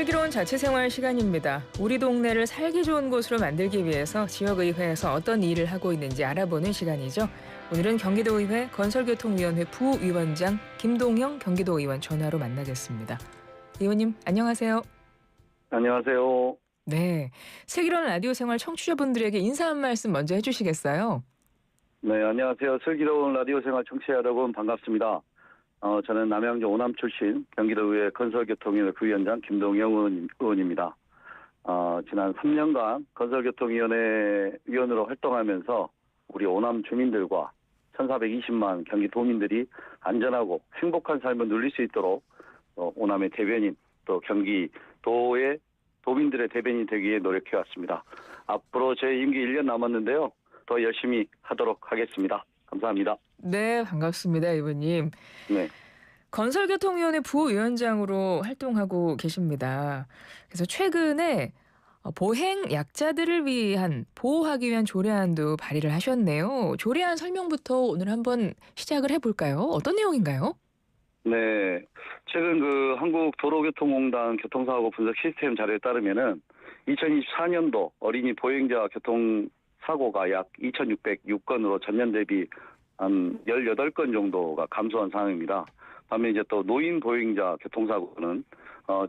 슬기로운 자치생활 시간입니다. 우리 동네를 살기 좋은 곳으로 만들기 위해서 지역의회에서 어떤 일을 하고 있는지 알아보는 시간이죠. 오늘은 경기도의회 건설교통위원회 부위원장 김동영 경기도의원 전화로 만나겠습니다. 의원님 안녕하세요. 안녕하세요. 네, 슬기로운 라디오 생활 청취자분들에게 인사 한 말씀 먼저 해주시겠어요? 네, 안녕하세요. 슬기로운 라디오 생활 청취자 여러분 반갑습니다. 저는 남양주 오남 출신 경기도의회 건설교통위원회 부위원장 김동영 의원입니다. 지난 3년간 건설교통위원회 위원으로 활동하면서 우리 오남 주민들과 1420만 경기도민들이 안전하고 행복한 삶을 누릴 수 있도록 오남의 대변인 또 경기도의 도민들의 대변인이 되기 위해 노력해왔습니다. 앞으로 제 임기 1년 남았는데요. 더 열심히 하도록 하겠습니다. 감사합니다. 네, 반갑습니다, 의원님. 네. 건설교통위원회 부위원장으로 활동하고 계십니다. 그래서 최근에 보행 약자들을 위한 보호하기 위한 조례안도 발의를 하셨네요. 조례안 설명부터 오늘 한번 시작을 해볼까요? 어떤 내용인가요? 네. 최근 한국도로교통공단 교통사고 분석 시스템 자료에 따르면은 2024년도 어린이 보행자 교통사고가 약 2,606건으로 전년 대비 한 18건 정도가 감소한 상황입니다. 반면 이제 또 노인 보행자 교통사고는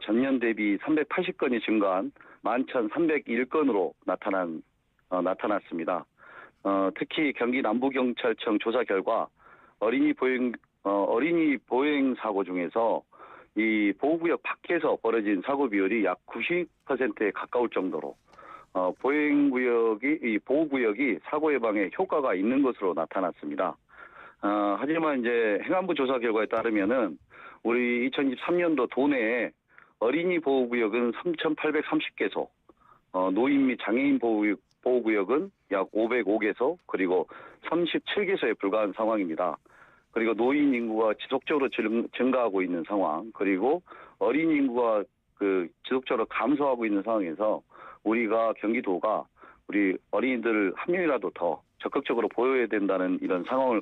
전년 대비 380건이 증가한 11,301건으로 나타났습니다. 특히 경기 남부경찰청 조사 결과 어린이 보행 사고 중에서 이 보호구역 밖에서 벌어진 사고 비율이 약 90%에 가까울 정도로 보호구역이 사고 예방에 효과가 있는 것으로 나타났습니다. 하지만 이제 행안부 조사 결과에 따르면은 우리 2023년도 도내에 어린이 보호구역은 3,830개소, 노인 및 장애인 보호구역은 약 505개소, 그리고 37개소에 불과한 상황입니다. 그리고 노인 인구가 지속적으로 증가하고 있는 상황, 그리고 어린 인구가 지속적으로 감소하고 있는 상황에서 우리가 경기도가 우리 어린이들 한 명이라도 더 적극적으로 보호해야 된다는 이런 상황을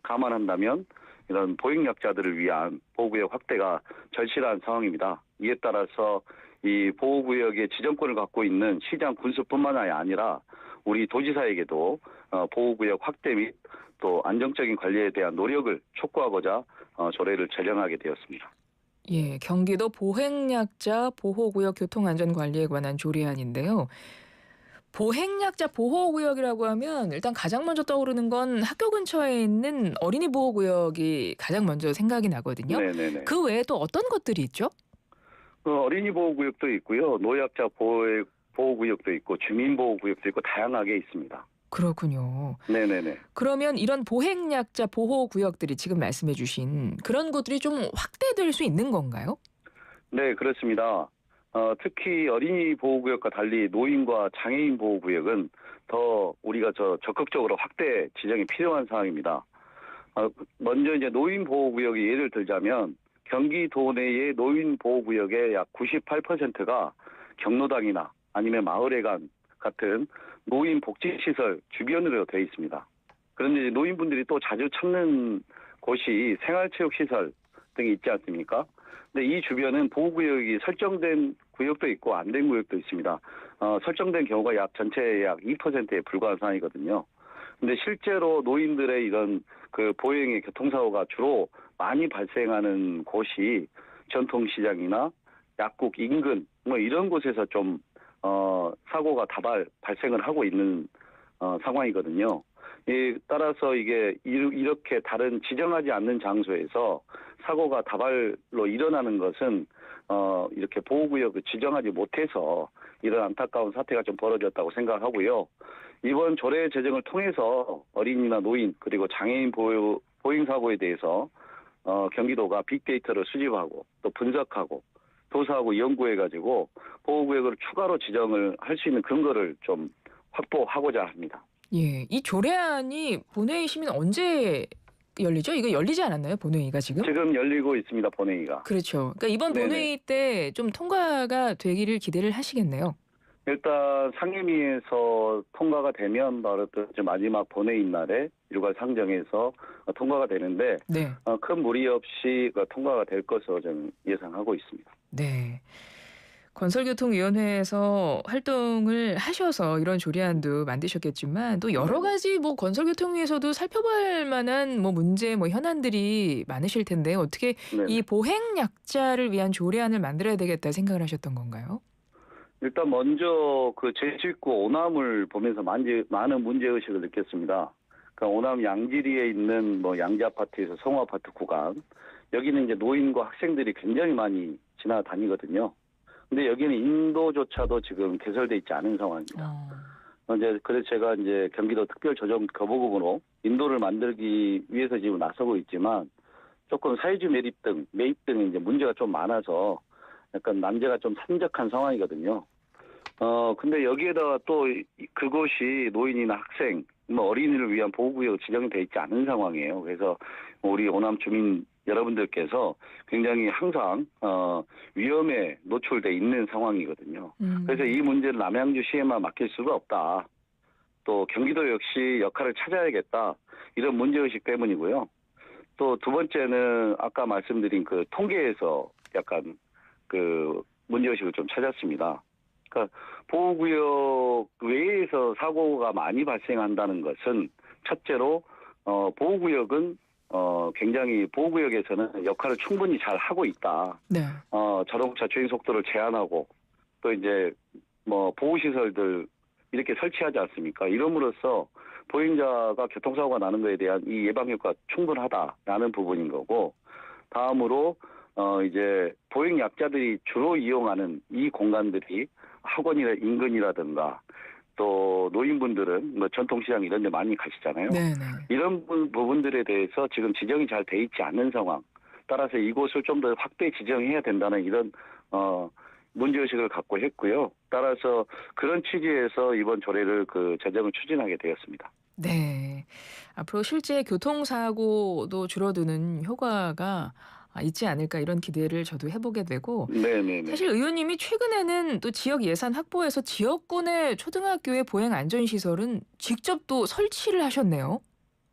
감안한다면 이런 보행약자들을 위한 보호구역 확대가 절실한 상황입니다. 이에 따라서 이 보호구역의 지정권을 갖고 있는 시장 군수뿐만 아니라 우리 도지사에게도 보호구역 확대 및 또 안정적인 관리에 대한 노력을 촉구하고자 조례를 제정하게 되었습니다. 예, 경기도 보행약자 보호구역 교통안전관리에 관한 조례안인데요. 보행약자 보호구역이라고 하면 일단 가장 먼저 떠오르는 건 학교 근처에 있는 어린이 보호구역이 가장 먼저 생각이 나거든요. 네네네. 그 외에 또 어떤 것들이 있죠? 어린이 보호구역도 있고요. 노약자 보호구역도 있고 주민보호구역도 있고 다양하게 있습니다. 그렇군요. 네네네. 그러면 이런 보행약자 보호구역들이 지금 말씀해 주신 그런 것들이 좀 확대될 수 있는 건가요? 네, 그렇습니다. 특히 어린이 보호구역과 달리 노인과 장애인 보호구역은 더 우리가 적극적으로 확대 지정이 필요한 상황입니다. 먼저 이제 노인 보호구역의 예를 들자면 경기도 내의 노인 보호구역의 약 98%가 경로당이나 아니면 마을회관 같은 노인 복지시설 주변으로 되어 있습니다. 그런데 노인분들이 또 자주 찾는 곳이 생활체육시설 등이 있지 않습니까? 근데 이 주변은 보호구역이 설정된 구역도 있고 안 된 구역도 있습니다. 설정된 경우가 전체의 약 2%에 불과한 상황이거든요. 근데 실제로 노인들의 이런 보행의 교통사고가 주로 많이 발생하는 곳이 전통시장이나 약국 인근 이런 곳에서 좀 사고가 발생을 하고 있는 상황이거든요. 따라서 이게 이렇게 다른 지정하지 않는 장소에서 사고가 다발로 일어나는 것은 이렇게 보호구역을 지정하지 못해서 이런 안타까운 사태가 좀 벌어졌다고 생각하고요. 이번 조례 제정을 통해서 어린이나 노인 그리고 장애인 보행 사고에 대해서 경기도가 빅데이터를 수집하고 또 분석하고 조사하고 연구해가지고 보호구역을 추가로 지정을 할 수 있는 근거를 좀 확보하고자 합니다. 예, 이 조례안이 본회의 심의는 언제 열리죠? 이거 열리지 않았나요? 본회의가 지금? 지금 열리고 있습니다. 본회의가. 그렇죠. 그러니까 이번 네네. 본회의 때 좀 통과가 되기를 기대를 하시겠네요. 일단 상임위에서 통과가 되면 바로 또 마지막 본회의 날에 일괄 상정해서 통과가 되는데 네. 큰 무리 없이 통과가 될 것으로 저는 예상하고 있습니다. 네. 건설교통위원회에서 활동을 하셔서 이런 조례안도 만드셨겠지만 또 여러 네네. 가지 뭐 건설교통위에서도 살펴볼 만한 뭐 문제 뭐 현안들이 많으실 텐데 어떻게 네네. 이 보행 약자를 위한 조례안을 만들어야 되겠다 생각을 하셨던 건가요? 일단 먼저 그 제19 오남을 보면서 많은 문제의식을 느꼈습니다. 그러니까 오남 양지리에 있는 뭐 양지 아파트에서 성우 아파트 구간, 여기는 이제 노인과 학생들이 굉장히 많이 지나다니거든요. 근데 여기는 인도조차도 지금 개설돼 있지 않은 상황입니다. 어. 이제 그래서 제가 이제 경기도 특별조정 교보급으로 인도를 만들기 위해서 지금 나서고 있지만 조금 사회주 매입 등의 이제 문제가 좀 많아서 약간 난제가 좀 산적한 상황이거든요. 근데 여기에다가 또 그곳이 노인이나 학생, 뭐 어린이를 위한 보호구역 지정이 돼 있지 않은 상황이에요. 그래서 우리 오남 주민 여러분들께서 굉장히 항상 위험에 노출돼 있는 상황이거든요. 그래서 이 문제를 남양주시에만 맡길 수가 없다. 또 경기도 역시 역할을 찾아야겠다. 이런 문제의식 때문이고요. 또 두 번째는 아까 말씀드린 그 통계에서 약간 그 문제의식을 좀 찾았습니다. 그러니까 보호구역 외에서 사고가 많이 발생한다는 것은 첫째로 보호구역은 굉장히 보호구역에서는 역할을 충분히 잘 하고 있다. 네. 자동차 주행 속도를 제한하고 또 이제 뭐 보호시설들 이렇게 설치하지 않습니까? 이름으로써 보행자가 교통사고가 나는 것에 대한 이 예방 효과가 충분하다라는 부분인 거고, 다음으로 이제 보행 약자들이 주로 이용하는 이 공간들이 학원이나 인근이라든가 또 노인분들은 뭐 전통시장 이런 데 많이 가시잖아요. 네네. 이런 부분들에 대해서 지금 지정이 잘 돼 있지 않는 상황. 따라서 이곳을 좀 더 확대 지정해야 된다는 이런 문제의식을 갖고 했고요. 따라서 그런 취지에서 이번 조례를 제정을 추진하게 되었습니다. 네. 앞으로 실제 교통사고도 줄어드는 효과가 있지 않을까 이런 기대를 저도 해보게 되고 네네네. 사실 의원님이 최근에는 또 지역 예산 확보해서 지역군의 초등학교의 보행 안전시설은 직접 또 설치를 하셨네요.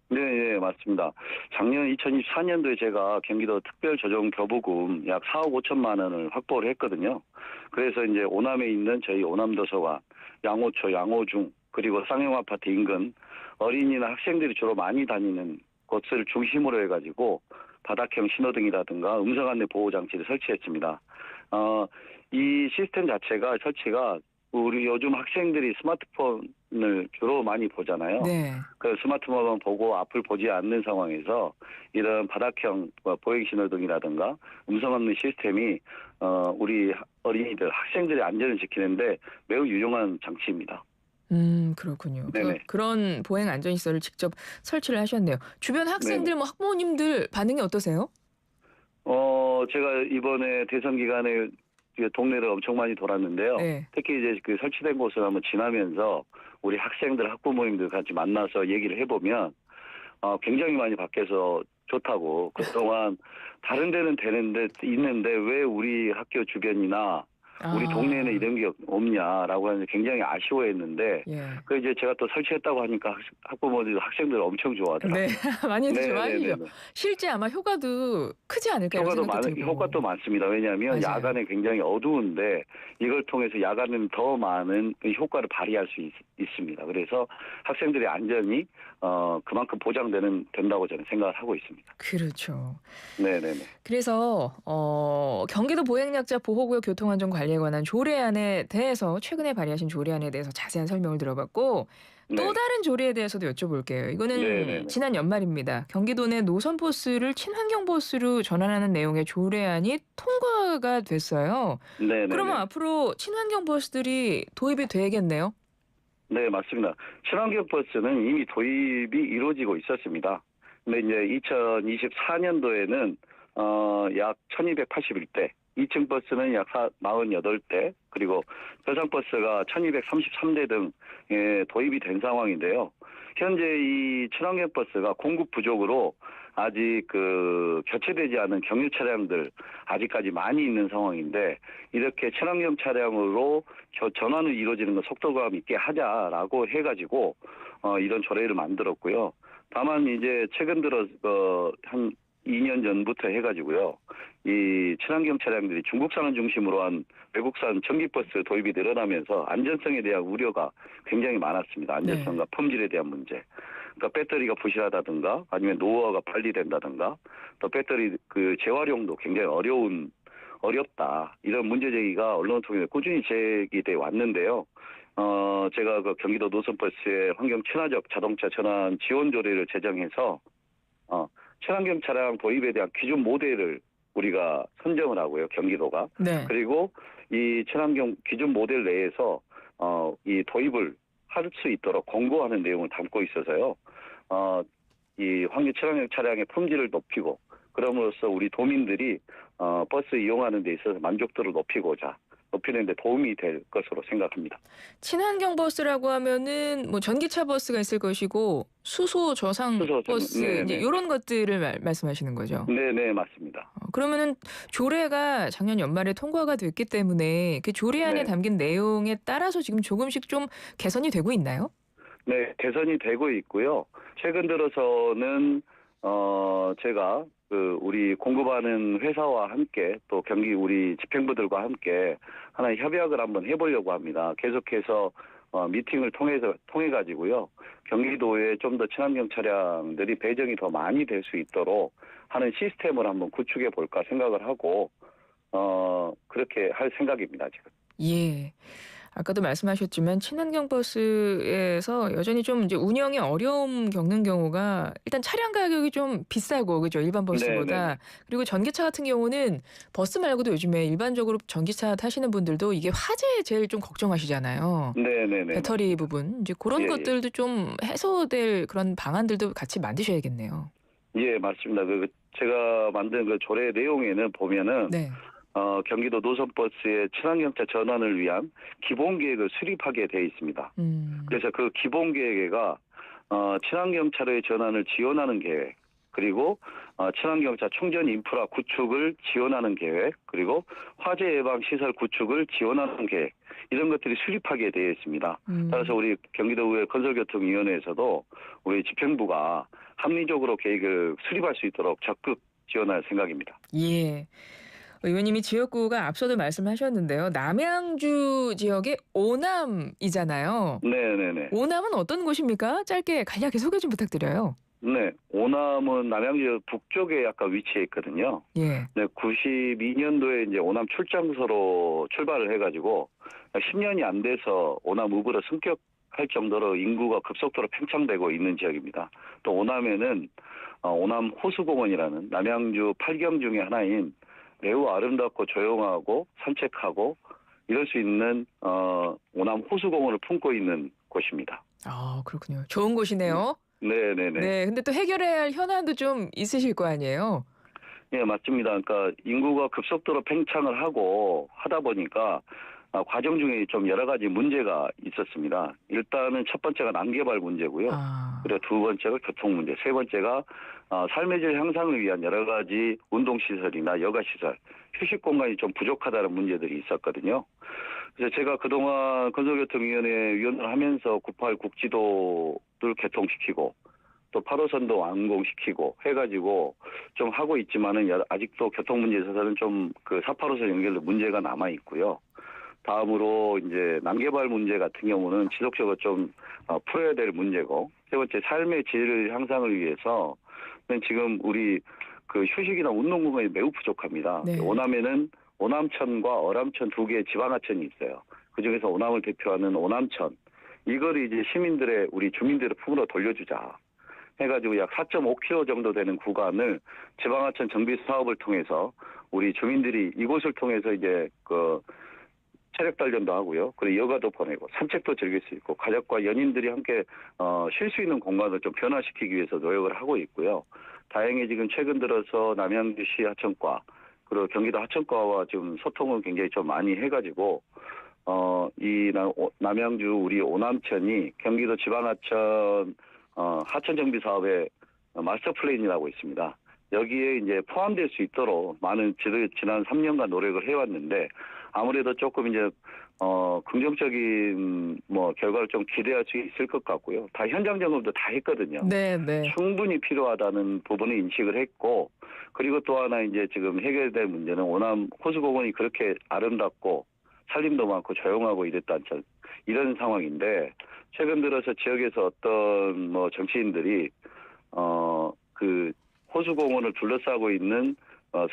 네, 네, 맞습니다. 작년 2024년도에 제가 경기도 특별조정교부금 약 4억 5천만 원을 확보를 했거든요. 그래서 이제 오남에 있는 저희 오남도서관, 양호초, 양호중, 그리고 쌍용아파트 인근 어린이나 학생들이 주로 많이 다니는 곳을 중심으로 해가지고 바닥형 신호등이라든가 음성 안내 보호 장치를 설치했습니다. 이 시스템 자체가 설치가 우리 요즘 학생들이 스마트폰을 주로 많이 보잖아요. 네. 그 스마트폰만 보고 앞을 보지 않는 상황에서 이런 바닥형 보행 신호등이라든가 음성 안내 시스템이 우리 어린이들, 학생들의 안전을 지키는데 매우 유용한 장치입니다. 그렇군요. 네네. 그런 보행 안전시설을 직접 설치를 하셨네요. 주변 네네. 학생들, 뭐 학부모님들 반응이 어떠세요? 제가 이번에 대선 기간에 동네를 엄청 많이 돌았는데요. 네. 특히 이제 그 설치된 곳을 한번 지나면서 우리 학생들, 학부모님들 같이 만나서 얘기를 해보면 굉장히 많이 밖에서 좋다고 그동안 다른 데는 있는데 왜 우리 학교 주변이나 우리 동네에는 아, 이런 게 없냐라고 하는데 굉장히 아쉬워했는데 예. 그 이제 제가 또 설치했다고 하니까 학부모들, 학생들 엄청 네. 좋아하더라고요. 많이들 좋아하시죠. 네네네네. 실제 아마 효과도 크지 않을까 이런 생각도 효과도 들고. 많습니다. 왜냐하면 맞아요. 야간에 굉장히 어두운데 이걸 통해서 야간에는 더 많은 효과를 발휘할 수 있습니다. 그래서 학생들의 안전이 그만큼 된다고 저는 생각을 하고 있습니다. 그렇죠. 네네네. 그래서 경기도 보행약자 보호구역 교통안전관리에 관한 조례안에 대해서 최근에 발의하신 조례안에 대해서 자세한 설명을 들어봤고 또 네. 다른 조례에 대해서도 여쭤볼게요. 이거는 네네네. 지난 연말입니다. 경기도 내 노선 버스를 친환경 버스로 전환하는 내용의 조례안이 통과가 됐어요. 그러면 네네네. 앞으로 친환경 버스들이 도입이 되겠네요. 네, 맞습니다. 친환경 버스는 이미 도입이 이루어지고 있었습니다. 근데 이제 2024년도에는 약 1281대, 2층 버스는 약 48대, 그리고 저상 버스가 1233대 등 도입이 된 상황인데요. 현재 이 친환경 버스가 공급 부족으로 아직 교체되지 않은 경유 차량들 아직까지 많이 있는 상황인데 이렇게 친환경 차량으로 전환을 이루어지는 건 속도감 있게 하자라고 해가지고 이런 조례를 만들었고요. 다만 이제 최근 들어 한 2년 전부터 해가지고요. 이 친환경 차량들이 중국산을 중심으로 한 외국산 전기버스 도입이 늘어나면서 안전성에 대한 우려가 굉장히 많았습니다. 안전성과 네. 품질에 대한 문제. 그러니까 배터리가 부실하다든가 아니면 노후화가 빨리 된다든가 또 배터리 그 재활용도 굉장히 어렵다. 이런 문제 제기가 언론을 통해 꾸준히 제기돼 왔는데요. 제가 그 경기도 노선버스의 환경 친화적 자동차 전환 지원 조례를 제정해서 친환경 차량 도입에 대한 기준 모델을 우리가 선정을 하고요, 경기도가. 네. 그리고 이 친환경 기준 모델 내에서 이 도입을 할 수 있도록 권고하는 내용을 담고 있어서요. 이 환경 친환경 차량의 품질을 높이고 그럼으로써 우리 도민들이 버스 이용하는 데 있어서 만족도를 높이는 데 도움이 될 것으로 생각합니다. 친환경 버스라고 하면은 뭐 전기차 버스가 있을 것이고 수소 저상 버스 이제 네네. 요런 것들을 말씀하시는 거죠. 네네, 맞습니다. 그러면은 조례가 작년 연말에 통과가 됐기 때문에 그 조례안에 네. 담긴 내용에 따라서 지금 조금씩 좀 개선이 되고 있나요? 네, 개선이 되고 있고요. 최근 들어서는 제가 그 우리 공급하는 회사와 함께 또 경기 우리 집행부들과 함께 하나의 협약을 한번 해보려고 합니다. 계속해서 미팅을 통해 가지고요. 경기도에 좀 더 친환경 차량들이 배정이 더 많이 될 수 있도록 하는 시스템을 한번 구축해 볼까 생각을 하고 그렇게 할 생각입니다, 지금. 예. 아까도 말씀하셨지만 친환경 버스에서 여전히 좀 이제 운영에 어려움 겪는 경우가 일단 차량 가격이 좀 비싸고 그죠? 일반 네네네. 버스보다. 그리고 전기차 같은 경우는 버스 말고도 요즘에 일반적으로 전기차 타시는 분들도 이게 화재 제일 좀 걱정하시잖아요. 네네네. 배터리 부분. 이제 그런 예. 것들도 좀 해소될 그런 방안들도 같이 만드셔야겠네요. 예, 맞습니다. 제가 만든 그 조례 내용에는 보면은 네. 경기도 노선버스의 친환경차 전환을 위한 기본 계획을 수립하게 돼 있습니다. 그래서 그 기본 계획에가 친환경차로의 전환을 지원하는 계획, 그리고 친환경차 충전 인프라 구축을 지원하는 계획, 그리고 화재 예방 시설 구축을 지원하는 계획, 이런 것들이 수립하게 되어 있습니다. 따라서 우리 경기도의 건설교통위원회에서도 우리 집행부가 합리적으로 계획을 수립할 수 있도록 적극 지원할 생각입니다. 예. 의원님이 지역구가 앞서도 말씀하셨는데요. 남양주 지역의 오남이잖아요. 네네네. 오남은 어떤 곳입니까? 짧게 간략히 소개 좀 부탁드려요. 네, 오남은 남양주 북쪽에 약간 위치해 있거든요. 예. 네, 92년도에 이제 오남 출장소로 출발을 해가지고 10년이 안 돼서 오남 읍으로 승격할 정도로 인구가 급속도로 팽창되고 있는 지역입니다. 또 오남에는 오남 호수공원이라는 남양주 8경 중에 하나인 매우 아름답고 조용하고 산책하고 이럴 수 있는 오남 호수공원을 품고 있는 곳입니다. 아, 그렇군요. 좋은 곳이네요. 네네네. 네. 근데 또 해결해야 할 현안도 좀 있으실 거 아니에요? 예, 맞습니다. 그러니까 인구가 급속도로 팽창을 하다 보니까 과정 중에 좀 여러 가지 문제가 있었습니다. 일단은 첫 번째가 난개발 문제고요. 아. 그리고 두 번째가 교통 문제, 세 번째가 삶의 질 향상을 위한 여러 가지 운동시설이나 여가시설, 휴식 공간이 좀 부족하다는 문제들이 있었거든요. 그래서 제가 그동안 건설교통위원회 위원을 하면서 98 국지도를 개통시키고 또 8호선도 완공시키고 해가지고 좀 하고 있지만은 아직도 교통 문제에 있어서는 좀 그 4, 8호선 연결도 문제가 남아 있고요. 다음으로 이제 난개발 문제 같은 경우는 지속적으로 좀 풀어야 될 문제고, 세 번째 삶의 질 향상을 위해서 지금 우리 그 휴식이나 운동 공간이 매우 부족합니다. 네. 오남에는 오남천과 어람천 두 개의 지방하천이 있어요. 그중에서 오남을 대표하는 오남천, 이거를 이제 우리 주민들의 품으로 돌려주자 해가지고 약 4.5km 정도 되는 구간을 지방하천 정비 사업을 통해서 우리 주민들이 이곳을 통해서 이제 그 체력 단련도 하고요. 그리고 여가도 보내고 산책도 즐길 수 있고 가족과 연인들이 함께 쉴 수 있는 공간을 좀 변화시키기 위해서 노력을 하고 있고요. 다행히 지금 최근 들어서 남양주시 하천과 그리고 경기도 하천과와 지금 소통을 굉장히 좀 많이 해가지고 이 남양주 우리 오남천이 경기도 지방하천 하천 정비 사업의 마스터 플랜이라고 있습니다. 여기에 이제 포함될 수 있도록 많은 지난 3년간 노력을 해왔는데 아무래도 조금 이제 긍정적인 뭐 결과를 좀 기대할 수 있을 것 같고요. 다 현장 점검도 다 했거든요. 네, 네. 충분히 필요하다는 부분을 인식을 했고, 그리고 또 하나 이제 지금 해결될 문제는 오남 호수공원이 그렇게 아름답고 산림도 많고 조용하고 이런 상황인데, 최근 들어서 지역에서 어떤 뭐 정치인들이 그 호수공원을 둘러싸고 있는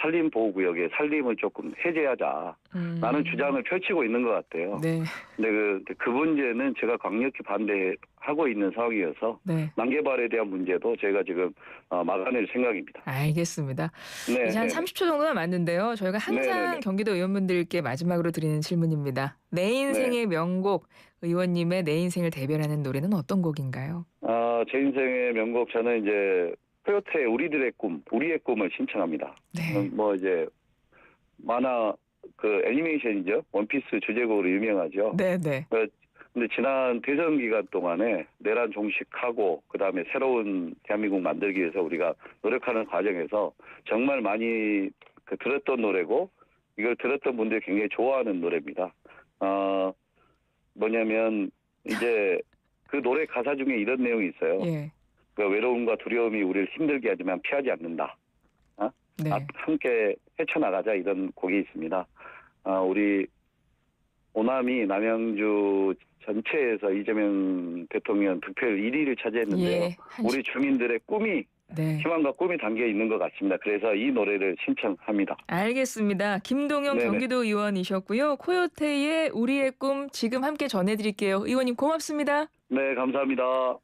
산림보호구역의 산림을 조금 해제하자 라는 주장을 펼치고 있는 것 같아요. 네, 근데 그 문제는 제가 강력히 반대하고 있는 상황이어서 네. 난개발에 대한 문제도 저희가 지금 막아낼 생각입니다. 알겠습니다. 네, 이제 한 네, 30초 정도 남았는데요. 저희가 항상 네네네. 경기도 의원분들께 마지막으로 드리는 질문입니다. 내 인생의 명곡, 의원님의 내 인생을 대변하는 노래는 어떤 곡인가요? 제 인생의 명곡 저는 이제 코요태의 우리들의 꿈, 우리의 꿈을 신청합니다. 네. 뭐 이제 만화 그 애니메이션이죠. 원피스 주제곡으로 유명하죠. 네, 네. 근데 지난 대선 기간 동안에 내란 종식하고 그다음에 새로운 대한민국 만들기 위해서 우리가 노력하는 과정에서 정말 많이 들었던 노래고, 이걸 들었던 분들이 굉장히 좋아하는 노래입니다. 뭐냐면 이제 그 노래 가사 중에 이런 내용이 있어요. 예. 그 외로움과 두려움이 우리를 힘들게 하지만 피하지 않는다. 네. 함께 헤쳐나가자, 이런 곡이 있습니다. 우리 오남이 남양주 전체에서 이재명 대통령 득표율 1위를 차지했는데요. 예. 우리 주민들의 꿈이, 네. 희망과 꿈이 담겨 있는 것 같습니다. 그래서 이 노래를 신청합니다. 알겠습니다. 김동영 네네. 경기도 의원이셨고요. 코요태의 우리의 꿈 지금 함께 전해드릴게요. 의원님 고맙습니다. 네, 감사합니다.